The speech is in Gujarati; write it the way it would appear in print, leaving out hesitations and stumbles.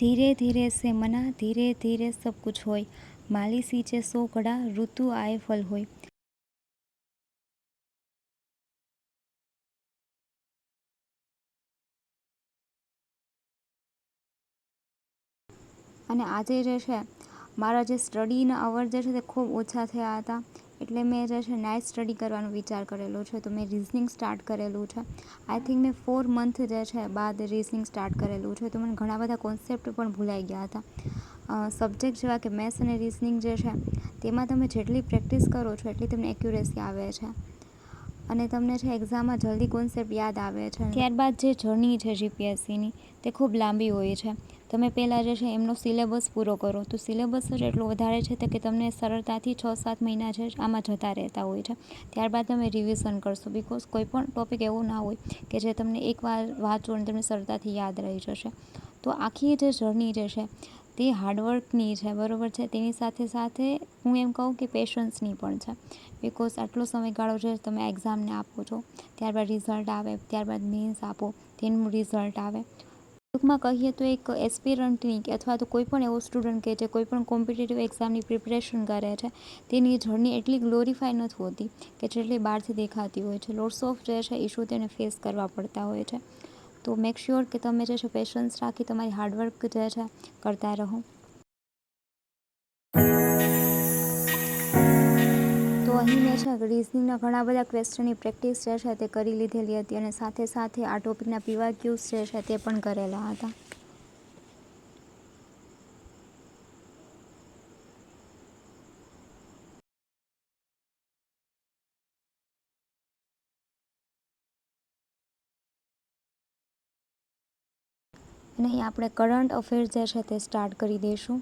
धीरे धीरे से मना धीरे धीरे सब कुछ होय, माली सींचे 100 कड़ा ऋतु आए फल होय। અને આજે જે છે મારા જે સ્ટડીના અવર જે છે તે ખૂબ ઓછા થયા હતા, એટલે મેં જે છે નાઇટ સ્ટડી કરવાનો વિચાર કરેલો છે. તો મેં રિઝનિંગ સ્ટાર્ટ કરેલું છે. આઈ થિંક મેં 4 મંથ જે છે બાદ રિઝનિંગ સ્ટાર્ટ કરેલું છે. તો મને ઘણા બધા કોન્સેપ્ટ પણ ભૂલાઈ ગયા હતા. સબ્જેક્ટ જેવા કે મેથ્સ અને રિઝનિંગ જે છે તેમાં તમે જેટલી પ્રેક્ટિસ કરો છો એટલી તમને એક્યુરેસી આવે છે અને તમને છે એક્ઝામમાં જલ્દી કોન્સેપ્ટ યાદ આવે છે. ત્યારબાદ જે જર્ની છે જીપીએસસીની તે ખૂબ લાંબી હોય છે. તમે પહેલાં જે છે એમનો સિલેબસ પૂરો કરો, તો સિલેબસ જ એટલો વધારે છે કે તમને સરળતાથી 6-7 મહિના છે આમાં જતા રહેતા હોય છે. ત્યારબાદ તમે રિવિઝન કરશો, બિકોઝ કોઈ પણ ટૉપિક એવો ના હોય કે જે તમને એકવાર વાંચો અને તમને સરળતાથી યાદ રહી જશે. તો આખી જે જર્ની જે છે તે હાર્ડવર્કની છે, બરાબર છે. તેની સાથે સાથે હું એમ કહું કે પેશન્સની પણ છે, બિકોઝ આટલો સમયગાળો છે તમે એક્ઝામને આપો છો, ત્યારબાદ રિઝલ્ટ આવે, ત્યારબાદ મેન્સ આપો, તેનું રિઝલ્ટ આવે. ટૂંકમાં કહીએ તો એક એસ્પિરન્ટની કે અથવા તો કોઈ પણ એવો સ્ટુડન્ટ કે જે કોઈ પણ કોમ્પિટિટિવ એક્ઝામની પ્રિપરેશન કરે છે તેની જર્ની એટલી ગ્લોરીફાઈ નથી હોતી કે જેટલી બહારથી દેખાતી હોય છે. લોટ્સ ઓફ જે છે ઇશ્યુ તેને ફેસ કરવા પડતા હોય છે. તો મેક શ્યોર કે તમે જે છે પેશન્સ રાખી તમારી હાર્ડવર્ક જે છે કરતા રહો. તો અહીં મેં છે રિઝનિંગના ઘણા બધા ક્વેશ્ચનની પ્રેક્ટિસ જે છે તે કરી લીધેલી હતી અને સાથે સાથે આ ટોપિકના પીવાયક્યુઝ જે છે તે પણ કરેલા હતા. અને અહીં આપણે કરંટ અફેર્સ જે છે તે સ્ટાર્ટ કરી દઈશું.